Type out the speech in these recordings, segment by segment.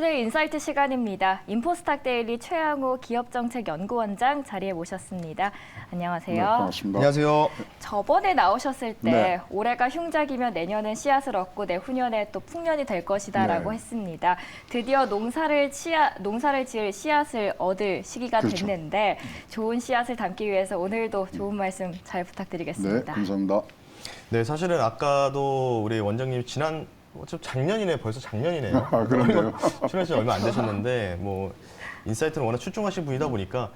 투데이 인사이트 시간입니다. 인포스탁 데일리 최양호 기업정책연구원장 자리에 모셨습니다. 안녕하세요. 네, 반갑습니다. 안녕하세요. 저번에 나오셨을 때 네. 올해가 흉작이면 내년은 씨앗을 얻고 내후년에 또 풍년이 될 것이다라고 네. 했습니다. 드디어 농사를 지을 씨앗을 얻을 시기가 그렇죠. 됐는데 좋은 씨앗을 담기 위해서 오늘도 좋은 말씀 잘 네, 부탁드리겠습니다. 감사합니다. 네, 사실은 아까도 우리 원장님 지난 작년이네, 벌써 작년이네요. 아, 그런데요. 출연하신 지 얼마 안 되셨는데 인사이트는 워낙 출중하신 분이다 보니까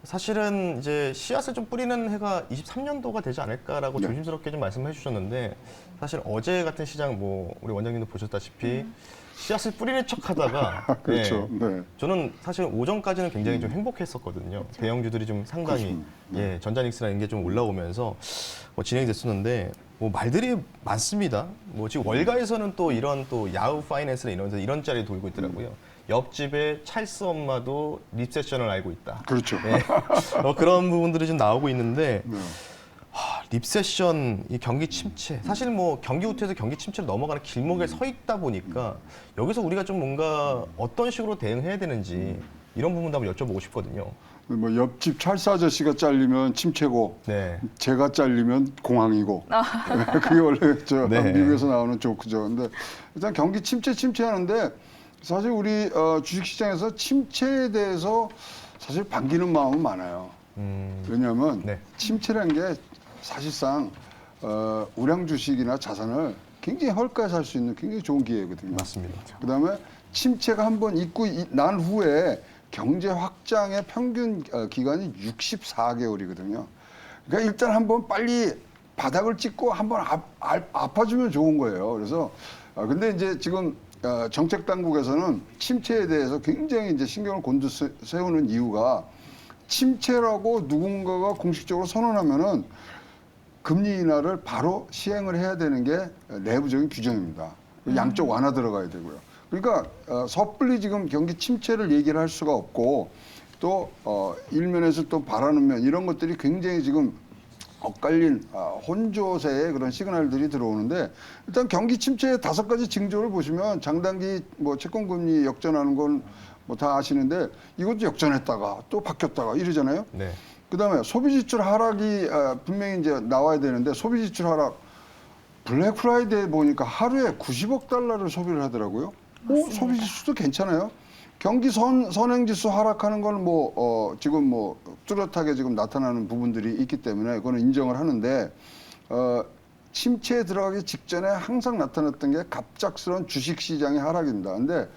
사실은 이제 씨앗을 좀 뿌리는 해가 23년도가 되지 않을까라고 네. 조심스럽게 좀 말씀해 주셨는데 사실 어제 같은 시장 우리 원장님도 보셨다시피 씨앗을 뿌리는 척하다가 그렇죠. 네. 저는 사실 오전까지는 굉장히 좀 행복했었거든요. 대형주들이 좀 상당히 그렇습니다. 전자닉스라는 게 좀 올라오면서 진행이 됐었는데 말들이 많습니다. 지금 월가에서는 또 이런 또 야후 파이낸스나 이런 짤이 돌고 있더라고요. 옆집에 찰스 엄마도 립세션을 알고 있다. 그렇죠. 네. 그런 부분들이 좀 나오고 있는데 네. 립세션, 이 경기 침체. 사실 경기 후퇴에서 경기 침체로 넘어가는 길목에 서 있다 보니까 여기서 우리가 좀 뭔가 어떤 식으로 대응해야 되는지 이런 부분도 한번 여쭤보고 싶거든요. 뭐 옆집 찰스 아저씨가 잘리면 침체고 네. 제가 잘리면 공황이고 그게 원래 네. 미국에서 나오는 조크죠. 근데 일단 경기 침체하는데 사실 우리 주식시장에서 침체에 대해서 사실 반기는 마음은 많아요. 왜냐하면 네. 침체라는 게 사실상 우량 주식이나 자산을 굉장히 헐가에 살 수 있는 굉장히 좋은 기회거든요. 맞습니다. 그다음에 침체가 한번 있고 난 후에 경제 확장의 평균 기간이 64개월이거든요. 그러니까 일단 한번 빨리 바닥을 찍고 한번 아파주면 좋은 거예요. 그래서 근데 이제 지금 정책 당국에서는 침체에 대해서 굉장히 이제 신경을 곤두세우는 이유가 침체라고 누군가가 공식적으로 선언하면은 금리 인하를 바로 시행을 해야 되는 게 내부적인 규정입니다. 양쪽 완화 들어가야 되고요. 그러니까 섣불리 지금 경기 침체를 얘기를 할 수가 없고 또 일면에서 또 바라는 면 이런 것들이 굉장히 지금 엇갈린 혼조세의 그런 시그널들이 들어오는데 일단 경기 침체의 5가지 징조를 보시면 장단기 채권금리 역전하는 건 다 아시는데 이것도 역전했다가 또 바뀌었다가 이러잖아요. 네. 그다음에 소비지출 하락이 분명히 이제 나와야 되는데 소비지출 하락 블랙 프라이데이 보니까 하루에 90억 달러를 소비를 하더라고요. 소비지출도 괜찮아요. 경기 선행지수 하락하는 건 지금 뚜렷하게 지금 나타나는 부분들이 있기 때문에 그거는 인정을 하는데 침체에 들어가기 직전에 항상 나타났던 게 갑작스러운 주식시장의 하락입니다. 근데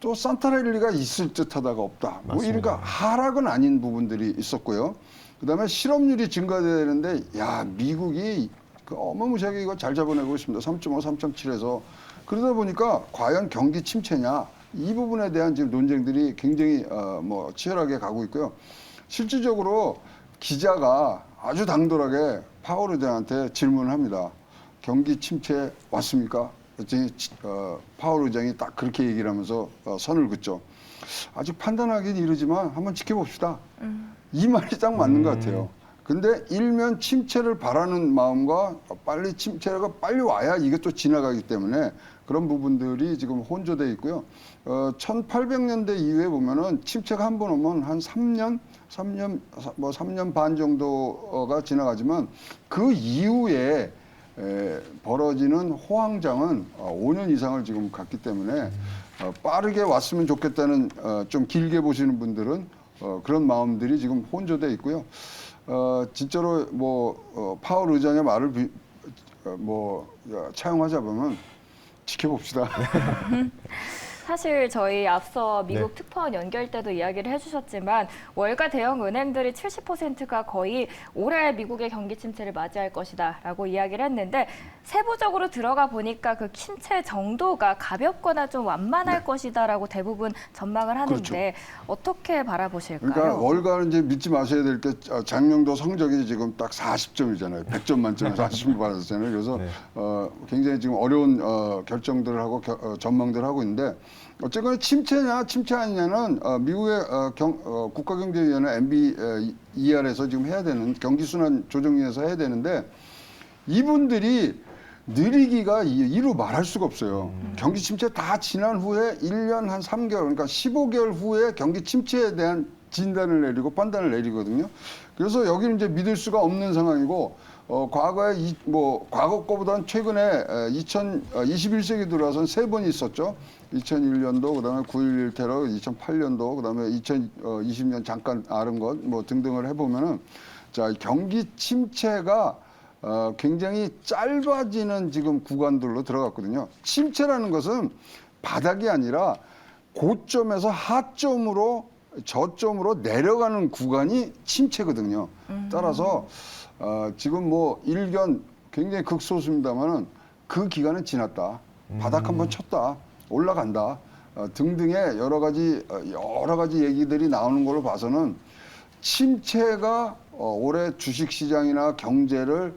또 산타랠리가 있을 듯하다가 없다. 이러니까 하락은 아닌 부분들이 있었고요. 그다음에 실업률이 증가되는데 미국이 어마무시하게 이거 잘 잡아내고 있습니다. 3.5, 3.7에서 그러다 보니까 과연 경기 침체냐 이 부분에 대한 지금 논쟁들이 굉장히 치열하게 가고 있고요. 실질적으로 기자가 아주 당돌하게 파월 의장한테 질문을 합니다. 경기 침체 왔습니까? 그랬더니 파월 의장이 딱 그렇게 얘기를 하면서 선을 긋죠. 아직 판단하기는 이르지만 한번 지켜봅시다. 이 말이 딱 맞는 것 같아요. 근데 일면 침체를 바라는 마음과 침체가 빨리 와야 이게 또 지나가기 때문에 그런 부분들이 지금 혼조돼 있고요. 1800년대 이후에 보면은 침체가 한 번 오면 한 3년 반 정도가 지나가지만 그 이후에 벌어지는 호황장은 5년 이상을 지금 갔기 때문에 빠르게 왔으면 좋겠다는 좀 길게 보시는 분들은 그런 마음들이 지금 혼조돼 있고요. 진짜로 파월 의장의 말을 차용하자 보면 지켜봅시다. 사실 저희 앞서 미국 네. 특파원 연결 때도 이야기를 해주셨지만 월가 대형 은행들이 70%가 거의 올해 미국의 경기 침체를 맞이할 것이다라고 이야기를 했는데 세부적으로 들어가 보니까 그 침체 정도가 가볍거나 좀 완만할 것이다라고 대부분 전망을 하는데 그렇죠. 어떻게 바라보실까요? 그러니까 월가는 이제 믿지 마셔야 될 게 작년도 성적이 지금 딱 40점이잖아요. 100점 만점에 40점 받았잖아요. 그래서 네. 굉장히 지금 어려운 결정들을 하고 전망들을 하고 있는데 어쨌거나 침체냐 침체 아니냐는 미국의 국가경제위원회 MBER에서 지금 해야 되는 경기순환 조정위에서 해야 되는데 이분들이 느리기가 이루 말할 수가 없어요. 경기 침체 다 지난 후에 1년 한 3개월, 그러니까 15개월 후에 경기 침체에 대한 진단을 내리고 판단을 내리거든요. 그래서 여기는 이제 믿을 수가 없는 상황이고, 과거에 과거 거보다는 최근에 21세기 들어와서는 3번이 있었죠. 2001년도, 그다음에 9.11 테러, 2008년도, 그다음에 2020년 잠깐 앓은 것, 뭐 등등을 해보면은, 자, 경기 침체가 굉장히 짧아지는 지금 구간들로 들어갔거든요. 침체라는 것은 바닥이 아니라 고점에서 하점으로 저점으로 내려가는 구간이 침체거든요. 따라서 지금 뭐 일견 굉장히 극소수입니다만은 그 기간은 지났다. 바닥 한번 쳤다. 올라간다. 등등의 여러 가지 얘기들이 나오는 걸로 봐서는 침체가 올해 주식시장이나 경제를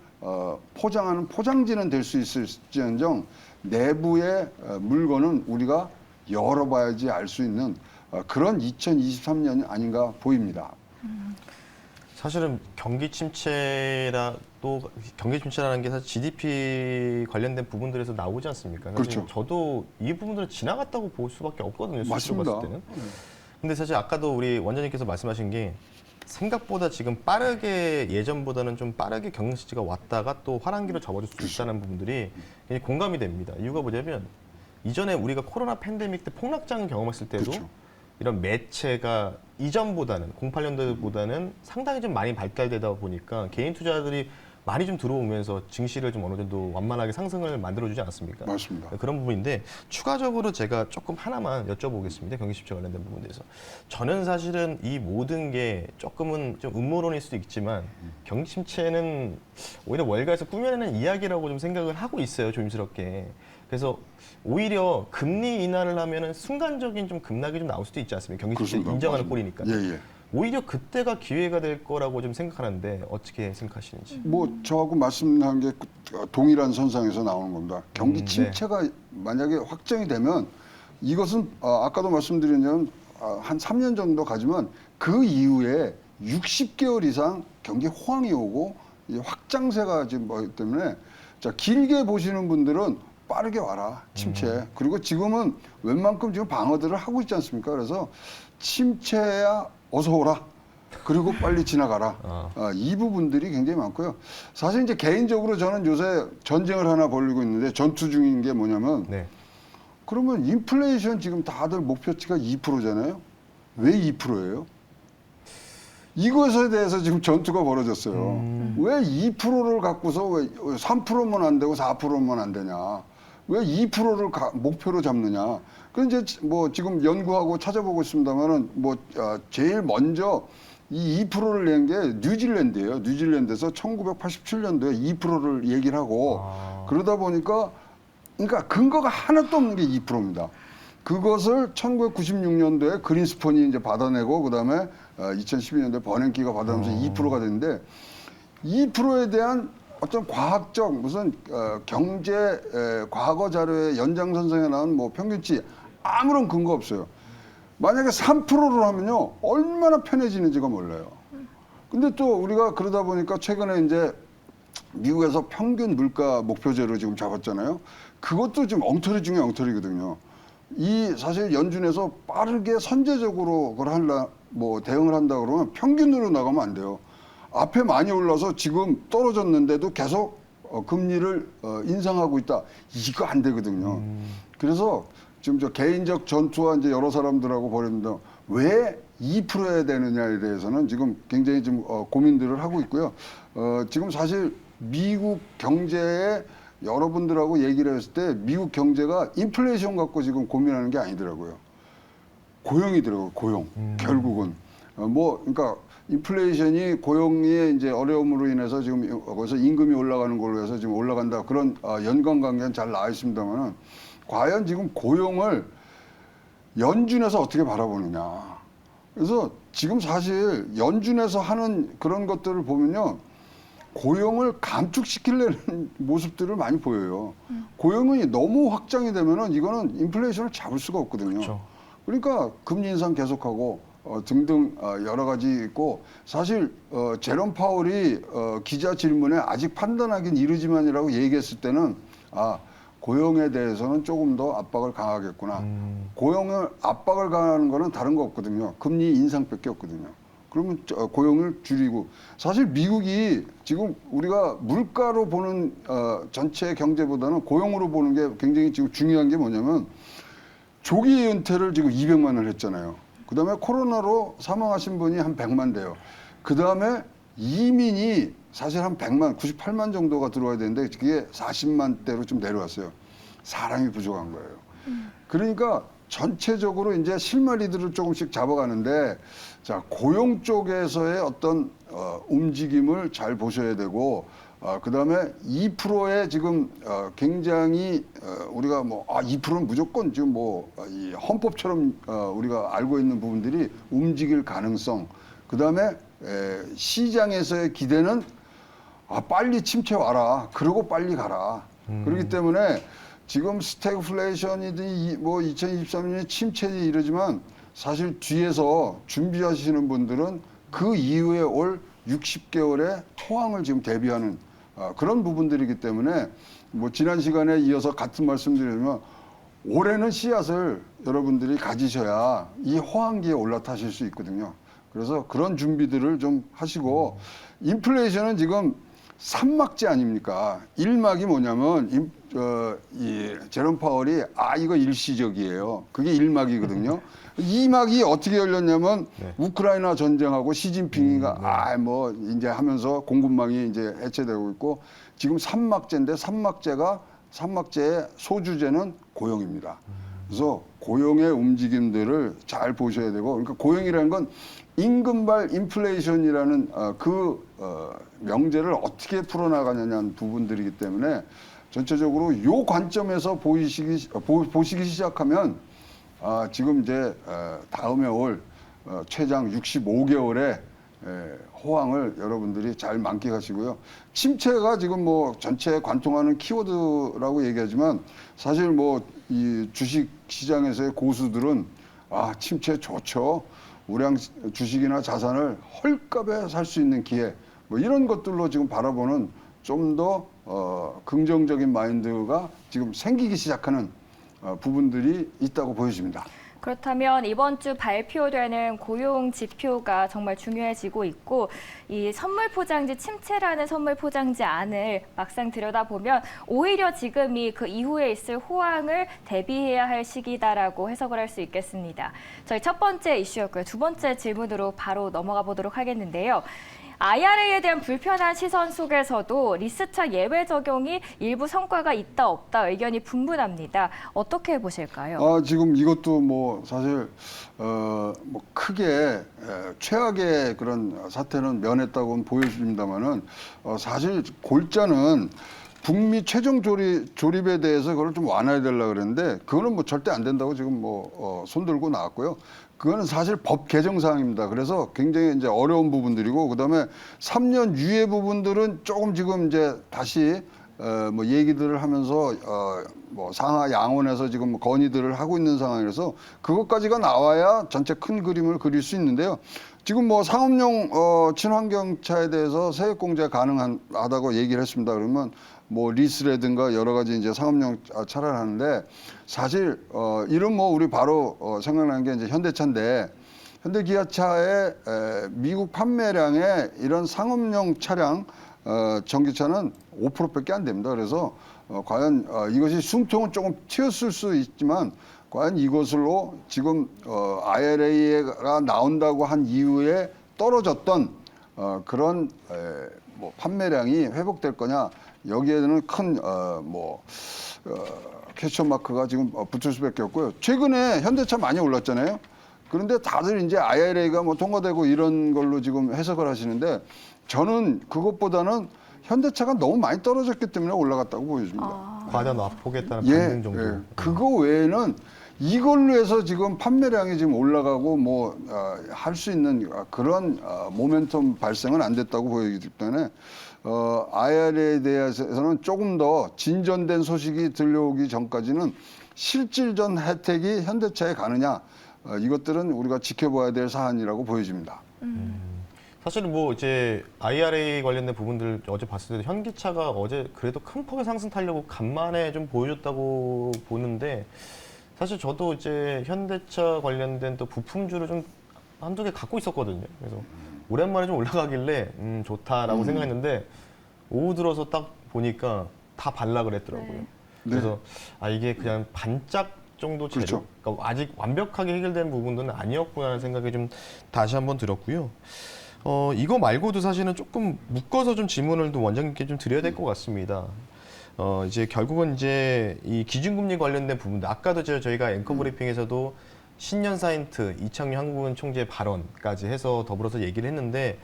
포장하는 포장지는 될 수 있을지언정 내부의 물건은 우리가 열어봐야지 알 수 있는 그런 2023년이 아닌가 보입니다. 사실은 경기 침체라는 게 사실 GDP 관련된 부분들에서 나오지 않습니까? 그렇죠. 저도 이 부분들은 지나갔다고 볼 수밖에 없거든요. 수치로 맞습니다. 봤을 때는. 근데 사실 아까도 우리 원장님께서 말씀하신 게 생각보다 지금 빠르게 예전보다는 좀 빠르게 경기 침체가 왔다가 또 환한기로 접어들 수 있다는 부분들이 굉장히 공감이 됩니다. 이유가 뭐냐면 이전에 우리가 코로나 팬데믹 때 폭락장 경험했을 때도 그렇죠. 이런 매체가 이전보다는 08년도보다는 상당히 좀 많이 발달되다 보니까 개인 투자들이 많이 좀 들어오면서 증시를 좀 어느 정도 완만하게 상승을 만들어주지 않았습니까? 맞습니다. 그런 부분인데 추가적으로 제가 조금 하나만 여쭤보겠습니다. 경기 침체 관련된 부분에 대해서. 저는 사실은 이 모든 게 조금은 좀 음모론일 수도 있지만 경기 침체는 오히려 월가에서 꾸며내는 이야기라고 좀 생각을 하고 있어요. 조심스럽게. 그래서 오히려 금리 인하를 하면은 순간적인 좀 급락이 좀 나올 수도 있지 않습니까? 경기 침체 그렇습니다. 인정하는 맞습니다. 꼴이니까. 예. 오히려 그때가 기회가 될 거라고 좀 생각하는데 어떻게 생각하시는지. 뭐 저하고 말씀한 게 동일한 선상에서 나오는 겁니다. 경기 네. 침체가 만약에 확정이 되면 이것은 아까도 말씀드렸냐면 한 3년 정도 가지만 그 이후에 60개월 이상 경기 호황이 오고 이 확장세가 지금 뭐기 때문에 자 길게 보시는 분들은 빠르게 와라 침체. 그리고 지금은 웬만큼 지금 방어들을 하고 있지 않습니까? 그래서 침체야 어서 오라. 그리고 빨리 지나가라. 이 부분들이 굉장히 많고요. 사실 이제 개인적으로 저는 요새 전쟁을 하나 벌이고 있는데 전투 중인 게 뭐냐면 네. 그러면 인플레이션 지금 다들 목표치가 2%잖아요. 왜 2%예요? 이것에 대해서 지금 전투가 벌어졌어요. 왜 2%를 갖고서 왜 3%면 안 되고 4%면 안 되냐? 왜 2%를 목표로 잡느냐? 그 이제 뭐 지금 연구하고 찾아보고 있습니다만은 뭐 제일 먼저 이 2%를 낸 게 뉴질랜드예요. 뉴질랜드에서 1987년도에 2%를 얘기를 하고 그러다 보니까 그러니까 근거가 하나도 없는 게 2%입니다. 그것을 1996년도에 그린스폰이 이제 받아내고 그다음에 2012년도에 버냉키가 받아내면서 2%가 됐는데 2%에 대한 어떤 과학적 무슨 경제 과거 자료의 연장선상에 나온 뭐 평균치 아무런 근거 없어요. 만약에 3%로 하면요 얼마나 편해지는지가 몰라요. 근데 또 우리가 그러다 보니까 최근에 이제 미국에서 평균 물가 목표제로 지금 잡았잖아요. 그것도 지금 엉터리 중에 엉터리거든요. 이 사실 연준에서 빠르게 선제적으로 그걸 대응을 한다 그러면 평균으로 나가면 안 돼요. 앞에 많이 올라서 지금 떨어졌는데도 계속 금리를 인상하고 있다. 이거 안 되거든요. 그래서 지금 저 개인적 전투와 이제 여러 사람들하고 벌였는데 왜 2%해야 되느냐에 대해서는 지금 굉장히 좀 고민들을 하고 있고요. 지금 사실 미국 경제에 여러분들하고 얘기를 했을 때 미국 경제가 인플레이션 갖고 지금 고민하는 게 아니더라고요. 고용이더라고요. 고용. 결국은 그러니까 인플레이션이 고용의 이제 어려움으로 인해서 지금 거기서 임금이 올라가는 걸로 해서 지금 올라간다 그런 연관관계는 잘 나와 있습니다만은 과연 지금 고용을 연준에서 어떻게 바라보느냐. 그래서 지금 사실 연준에서 하는 그런 것들을 보면요. 고용을 감축시키려는 모습들을 많이 보여요. 고용이 너무 확장이 되면은 이거는 인플레이션을 잡을 수가 없거든요. 그렇죠. 그러니까 금리 인상 계속하고 등등 여러 가지 있고 사실 제롬 파월이 기자 질문에 아직 판단하긴 이르지만이라고 얘기했을 때는 고용에 대해서는 조금 더 압박을 강하겠구나. 고용을 압박을 강하는 거는 다른 거 없거든요. 금리 인상밖에 없거든요. 그러면 고용을 줄이고 사실 미국이 지금 우리가 물가로 보는 전체 경제보다는 고용으로 보는 게 굉장히 지금 중요한 게 뭐냐면 조기 은퇴를 지금 200만을 했잖아요. 그다음에 코로나로 사망하신 분이 한 100만 돼요. 그다음에 이민이 사실 한 100만, 98만 정도가 들어와야 되는데 그게 40만 대로 좀 내려왔어요. 사람이 부족한 거예요. 그러니까 전체적으로 이제 실마리들을 조금씩 잡아가는데 자, 고용 쪽에서의 어떤 움직임을 잘 보셔야 되고 그다음에 2%의 지금 굉장히 우리가 뭐 2%는 무조건 지금 뭐 이 헌법처럼 우리가 알고 있는 부분들이 움직일 가능성 그다음에 시장에서의 기대는 빨리 침체 와라. 그러고 빨리 가라. 그렇기 때문에 지금 스태그플레이션이든 뭐 2023년에 침체니 이러지만 사실 뒤에서 준비하시는 분들은 그 이후에 올 60개월의 토항을 지금 대비하는 그런 부분들이기 때문에 뭐 지난 시간에 이어서 같은 말씀드리면 올해는 씨앗을 여러분들이 가지셔야 이 호황기에 올라타실 수 있거든요. 그래서 그런 준비들을 좀 하시고 인플레이션은 지금 3막제 아닙니까? 1막이 뭐냐면 이 제롬 파월이 이거 일시적이에요. 그게 1막이거든요. 2막이 어떻게 열렸냐면 네. 우크라이나 전쟁하고 시진핑이가 뭐 이제 하면서 공급망이 이제 해체되고 있고 지금 3막제인데 3막제의 소주제는 고용입니다. 그래서 고용의 움직임들을 잘 보셔야 되고 그러니까 고용이라는 건 임금발 인플레이션이라는 명제를 어떻게 풀어나가느냐는 부분들이기 때문에 전체적으로 이 관점에서 보시기 시작하면 지금 이제 다음에 올 최장 65개월의 호황을 여러분들이 잘 만끽하시고요. 침체가 지금 뭐 전체에 관통하는 키워드라고 얘기하지만 사실 뭐 이 주식 시장에서의 고수들은 침체 좋죠. 우량 주식이나 자산을 헐값에 살 수 있는 기회 뭐 이런 것들로 지금 바라보는 좀 더 긍정적인 마인드가 지금 생기기 시작하는 부분들이 있다고 보여집니다. 그렇다면 이번 주 발표되는 고용 지표가 정말 중요해지고 있고 이 선물 포장지 침체라는 선물 포장지 안을 막상 들여다보면 오히려 지금이 그 이후에 있을 호황을 대비해야 할 시기다라고 해석을 할 수 있겠습니다. 저희 첫 번째 이슈였고요. 두 번째 질문으로 바로 넘어가 보도록 하겠는데요. IRA에 대한 불편한 시선 속에서도 리스차 예외 적용이 일부 성과가 있다 없다 의견이 분분합니다. 어떻게 보실까요? 지금 이것도 뭐 사실 뭐 크게 최악의 그런 사태는 면했다고는 보여집니다만은 사실 골자는 북미 최종 조립에 대해서 그걸 좀 완화해야 되려고 그랬는데 그거는 뭐 절대 안 된다고 지금 뭐 손들고 나왔고요. 그거는 사실 법 개정 사항입니다. 그래서 굉장히 이제 어려운 부분들이고 그다음에 3년 유예 부분들은 조금 지금 이제 다시 뭐 얘기들을 하면서 뭐 상하 양원에서 지금 건의들을 하고 있는 상황이라서 그것까지가 나와야 전체 큰 그림을 그릴 수 있는데요. 지금 뭐 상업용 친환경차에 대해서 세액 공제 가능하다고 얘기를 했습니다. 그러면 뭐 리스라든가 여러 가지 이제 상업용 차를 하는데 사실 이런 뭐 우리 바로 생각나는 게 이제 현대차인데 현대기아차의 미국 판매량의 이런 상업용 차량 전기차는 5%밖에 안 됩니다. 그래서 과연 이것이 숨통은 조금 튀었을 수 있지만 과연 이것으로 지금 IRA가 나온다고 한 이후에 떨어졌던 그런 뭐 판매량이 회복될 거냐 여기에는 큰 퀘스천 마크가 지금 붙을 수밖에 없고요. 최근에 현대차 많이 올랐잖아요. 그런데 다들 이제 IRA가 뭐 통과되고 이런 걸로 지금 해석을 하시는데 저는 그것보다는 현대차가 너무 많이 떨어졌기 때문에 올라갔다고 보여집니다. 과다 납폭했다는 반등 정도. 그거 외에는 이걸로 해서 지금 판매량이 지금 올라가고 뭐 할 수 있는 그런 모멘텀 발생은 안 됐다고 보이기 때문에 IRA에 대해서는 조금 더 진전된 소식이 들려오기 전까지는 실질적 혜택이 현대차에 가느냐 이것들은 우리가 지켜봐야 될 사안이라고 보여집니다. 사실은 뭐 이제 IRA 관련된 부분들 어제 봤을 때 현기차가 어제 그래도 큰 폭의 상승 타려고 간만에 좀 보여줬다고 보는데 사실 저도 이제 현대차 관련된 또 부품주를 좀 한두 개 갖고 있었거든요. 그래서 오랜만에 좀 올라가길래 좋다라고 생각했는데 오후 들어서 딱 보니까 다 반락을 했더라고요. 네. 그래서 아 이게 그냥 반짝 정도 재료, 그렇죠. 그러니까 아직 완벽하게 해결된 부분들은 아니었구나라는 생각이 좀 다시 한번 들었고요. 이거 말고도 사실은 조금 묶어서 좀 질문을 또 원장님께 좀 드려야 될 것 같습니다. 이제 결국은 이제 이 기준금리 관련된 부분들, 아까도 저희가 앵커 브리핑에서도 신년 사인트 이창용 한국은 총재 발언까지 해서 더불어서 얘기를 했는데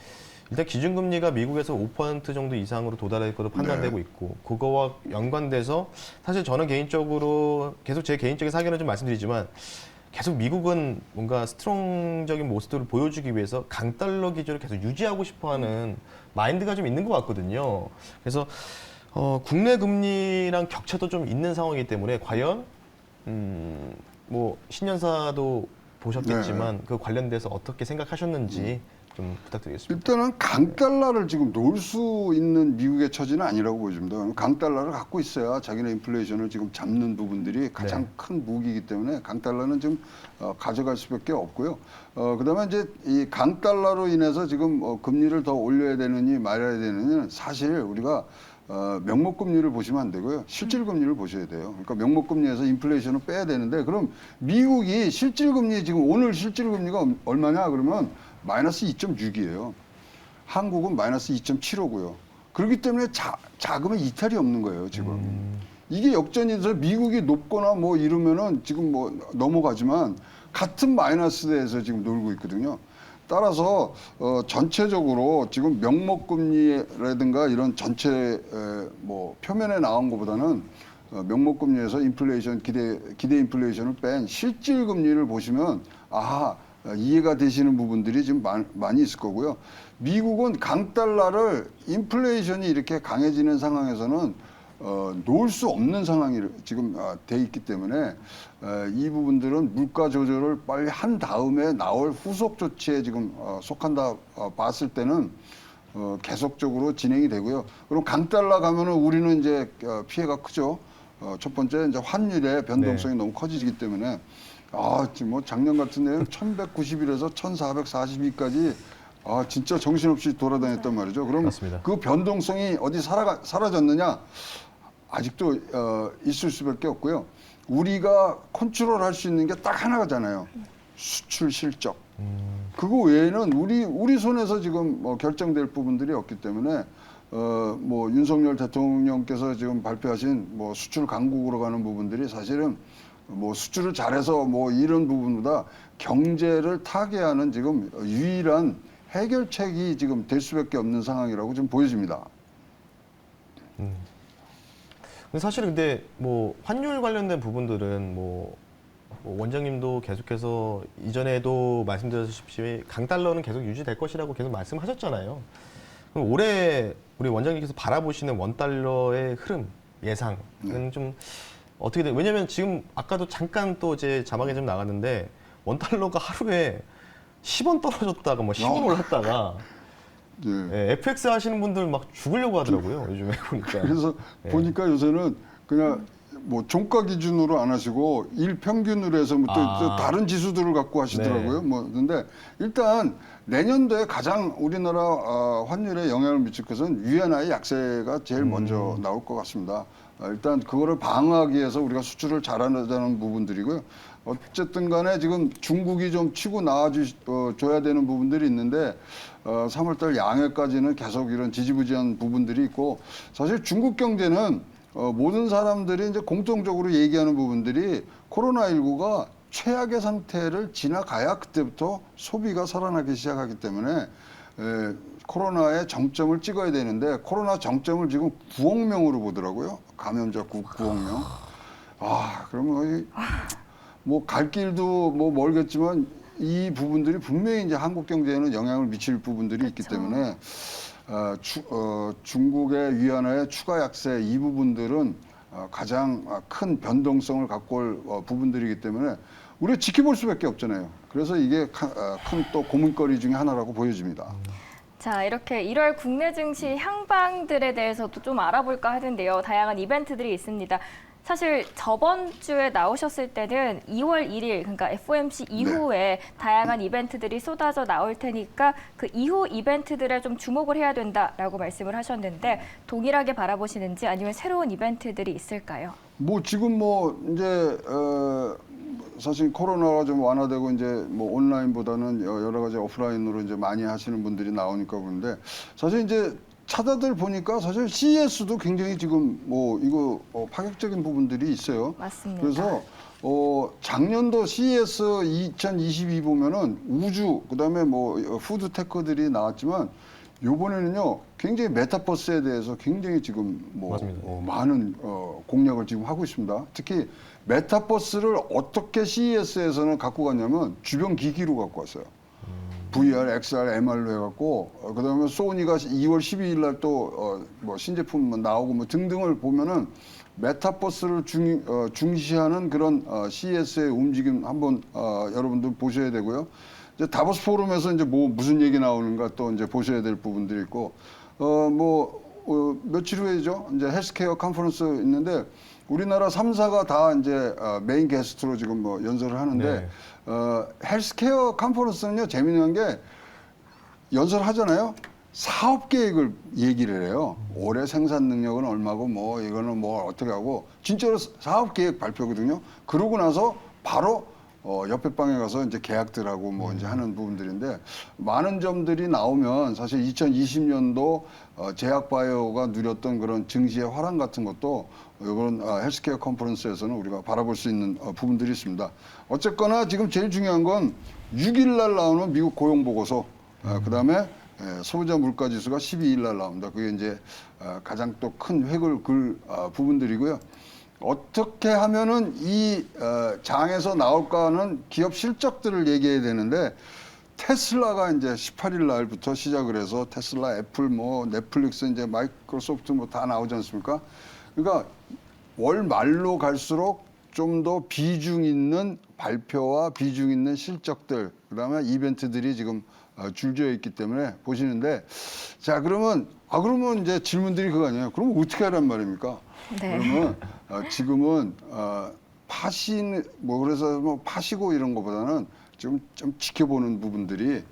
일단 기준금리가 미국에서 5% 정도 이상으로 도달할 것으로 판단되고 있고 그거와 연관돼서 사실 저는 개인적으로 계속 제 개인적인 사견을 좀 말씀드리지만 계속 미국은 뭔가 스트롱적인 모습들을 보여주기 위해서 강달러 기조를 계속 유지하고 싶어하는 마인드가 좀 있는 것 같거든요. 그래서 국내 금리랑 격차도 좀 있는 상황이기 때문에 과연 뭐 신년사도 보셨겠지만 그 관련돼서 어떻게 생각하셨는지 좀 부탁드리겠습니다. 일단은 강달러를 지금 놓을 수 있는 미국의 처지는 아니라고 보여집니다. 강달러를 갖고 있어야 자기네 인플레이션을 지금 잡는 부분들이 가장 큰 무기이기 때문에 강달러는 좀 가져갈 수밖에 없고요. 그다음에 이제 이 강달러로 인해서 지금 금리를 더 올려야 되느니 말아야 되느니 사실 우리가 명목금리를 보시면 안 되고요. 실질금리를 보셔야 돼요. 그러니까 명목금리에서 인플레이션을 빼야 되는데 그럼 미국이 실질금리 지금 오늘 실질금리가 얼마냐 그러면 마이너스 2.6이에요. 한국은 마이너스 2.75고요. 그렇기 때문에 자금의 이탈이 없는 거예요, 지금. 이게 역전이 돼서 미국이 높거나 뭐 이러면은 지금 뭐 넘어가지만 같은 마이너스대에서 지금 놀고 있거든요. 따라서 전체적으로 지금 명목금리라든가 이런 전체 뭐 표면에 나온 것보다는 명목금리에서 인플레이션 기대 인플레이션을 뺀 실질금리를 보시면 이해가 되시는 부분들이 지금 많이 있을 거고요. 미국은 강달러를 인플레이션이 이렇게 강해지는 상황에서는 놓을 수 없는 상황이 지금 돼 있기 때문에 이 부분들은 물가 조절을 빨리 한 다음에 나올 후속 조치에 지금 속한다 봤을 때는 계속적으로 진행이 되고요. 그럼 강달러 가면은 우리는 이제 피해가 크죠. 첫 번째 이제 환율의 변동성이 너무 커지기 때문에 지금 뭐 작년 같은 데는 1190일에서 1442까지 진짜 정신없이 돌아다녔단 말이죠. 그럼 맞습니다. 그 변동성이 어디 사라졌느냐? 아직도 있을 수밖에 없고요. 우리가 컨트롤할 수 있는 게 딱 하나잖아요. 수출 실적. 그거 외에는 우리 손에서 지금 결정될 부분들이 없기 때문에 뭐 윤석열 대통령께서 지금 발표하신 뭐 수출 강국으로 가는 부분들이 사실은 뭐 수출을 잘해서 뭐 이런 부분보다 경제를 타개하는 지금 유일한 해결책이 지금 될 수밖에 없는 상황이라고 지금 보여집니다. 근데 사실은 근데 뭐 환율 관련된 부분들은 뭐 원장님도 계속해서 이전에도 말씀드렸다시피 강달러는 계속 유지될 것이라고 계속 말씀하셨잖아요. 그럼 올해 우리 원장님께서 바라보시는 원달러의 흐름 예상은 좀 어떻게 돼? 왜냐면 지금 아까도 잠깐 또 제 자막에 좀 나갔는데 원달러가 하루에 10원 떨어졌다가 뭐 10원 올랐다가 FX 하시는 분들 막 죽으려고 하더라고요. 요즘에 보니까. 그래서 보니까 요새는 그냥 뭐 종가 기준으로 안 하시고 일평균으로 해서 뭐 또 다른 지수들을 갖고 하시더라고요. 뭐 근데 일단 내년도에 가장 우리나라 환율에 영향을 미칠 것은 위안화의 약세가 제일 먼저 나올 것 같습니다. 일단 그거를 방어하기 위해서 우리가 수출을 잘하자는 부분들이고요. 어쨌든 간에 지금 중국이 좀 치고 나와줘야 되는 부분들이 있는데 3월달 양회까지는 계속 이런 지지부진한 부분들이 있고 사실 중국 경제는 모든 사람들이 이제 공통적으로 얘기하는 부분들이 코로나19가 최악의 상태를 지나가야 그때부터 소비가 살아나기 시작하기 때문에 코로나의 정점을 찍어야 되는데 코로나 정점을 지금 9억 명으로 보더라고요. 감염자 9억 명. 그러면 뭐 갈 길도 뭐 멀겠지만 이 부분들이 분명히 이제 한국 경제에는 영향을 미칠 부분들이 있기 때문에 중국의 위안화의 추가 약세 이 부분들은 가장 큰 변동성을 갖고 올 부분들이기 때문에 우리가 지켜볼 수밖에 없잖아요. 그래서 이게 큰 또 고민거리 중에 하나라고 보여집니다. 자, 이렇게 1월 국내 증시 향방들에 대해서도 좀 알아볼까 하는데요. 다양한 이벤트들이 있습니다. 사실 저번 주에 나오셨을 때는 2월 1일, 그러니까 FOMC 이후에 다양한 이벤트들이 쏟아져 나올 테니까 그 이후 이벤트들에 좀 주목을 해야 된다라고 말씀을 하셨는데 동일하게 바라보시는지 아니면 새로운 이벤트들이 있을까요? 뭐 지금 뭐 이제 사실 코로나가 좀 완화되고 이제 뭐 온라인보다는 여러 가지 오프라인으로 이제 많이 하시는 분들이 나오니까 그런데 사실 이제 찾아들 보니까 사실 CES도 굉장히 지금 뭐 이거 파격적인 부분들이 있어요. 맞습니다. 그래서 작년도 CES 2022 보면은 우주 그다음에 뭐 푸드 테크들이 나왔지만 요번에는요 굉장히 메타버스에 대해서 굉장히 지금 뭐 맞습니다. 많은 공략을 지금 하고 있습니다. 특히 메타버스를 어떻게 CES에서는 갖고 갔냐면 주변 기기로 갖고 왔어요. VR, XR, MR로 해갖고 그다음에 소니가 2월 12일 날 또 뭐 신제품 나오고 뭐 등등을 보면은 메타버스를 중시하는 그런 CES의 움직임 한번 여러분들 보셔야 되고요. 이제 다보스 포럼에서 이제 뭐 무슨 얘기 나오는가 또 이제 보셔야 될 부분들이 있고 며칠 후에죠. 이제 헬스케어 컨퍼런스 있는데 우리나라 3사가 다 이제 메인 게스트로 지금 뭐 연설을 하는데 헬스케어 컨퍼런스는요 재미난 게 연설하잖아요. 사업 계획을 얘기를 해요. 올해 생산 능력은 얼마고 뭐 이거는 뭐 어떻게 하고 진짜로 사업 계획 발표거든요. 그러고 나서 바로 옆에 방에 가서 이제 계약들하고 뭐 이제 하는 부분들인데 많은 점들이 나오면 사실 2020년도 제약바이오가 누렸던 그런 증시의 화랑 같은 것도 이번 헬스케어 컨퍼런스에서는 우리가 바라볼 수 있는 부분들이 있습니다. 어쨌거나 지금 제일 중요한 건 6일 날 나오는 미국 고용 보고서 그다음에 소비자 물가 지수가 12일 날 나옵니다. 그게 이제 가장 또 큰 획을 그을 부분들이고요. 어떻게 하면은 이 장에서 나올까는 기업 실적들을 얘기해야 되는데 테슬라가 이제 18일 날부터 시작을 해서 테슬라, 애플, 뭐 넷플릭스, 이제 마이크로소프트 뭐 다 나오지 않습니까? 그러니까 월 말로 갈수록 좀 더 비중 있는 발표와 비중 있는 실적들, 그다음에 이벤트들이 지금 줄지어 있기 때문에 보시는데 자 그러면 이제 질문들이 그거 아니에요? 그럼 어떻게 하란 말입니까? 네. 그러면 지금은 파신 뭐 그래서 뭐 파시고 이런 것보다는 좀 지켜보는 부분들이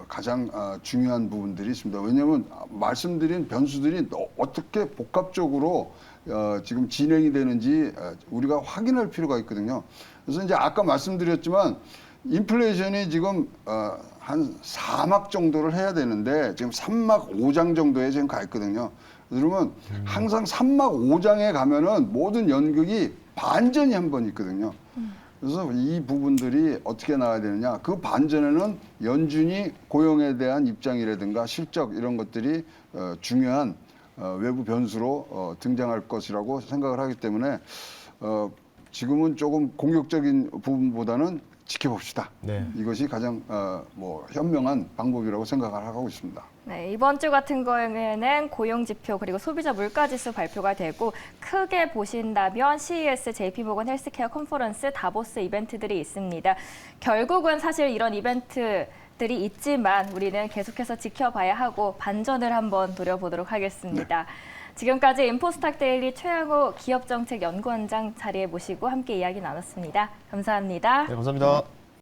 가장 중요한 부분들이 있습니다. 왜냐하면 말씀드린 변수들이 어떻게 복합적으로 지금 진행이 되는지 우리가 확인할 필요가 있거든요. 그래서 이제 아까 말씀드렸지만 인플레이션이 지금 한 4막 정도를 해야 되는데 지금 3막 5장 정도에 지금 가 있거든요. 그러면 항상 3막 5장에 가면은 모든 연극이 반전이 한 번 있거든요. 그래서 이 부분들이 어떻게 나와야 되느냐. 그 반전에는 연준이 고용에 대한 입장이라든가 실적 이런 것들이 중요한 외부 변수로 등장할 것이라고 생각을 하기 때문에 지금은 조금 공격적인 부분보다는 지켜봅시다. 네. 이것이 가장 뭐 현명한 방법이라고 생각을 하고 있습니다. 네, 이번 주 같은 경우에는 고용지표 그리고 소비자 물가지수 발표가 되고 크게 보신다면 CES, JP모건 헬스케어 컨퍼런스, 다보스 이벤트들이 있습니다. 결국은 사실 이런 이벤트들이 있지만 우리는 계속해서 지켜봐야 하고 반전을 한번 노려보도록 하겠습니다. 지금까지 인포스탁 데일리 최양호 기업정책연구원장 자리에 모시고 함께 이야기 나눴습니다. 감사합니다. 네, 감사합니다.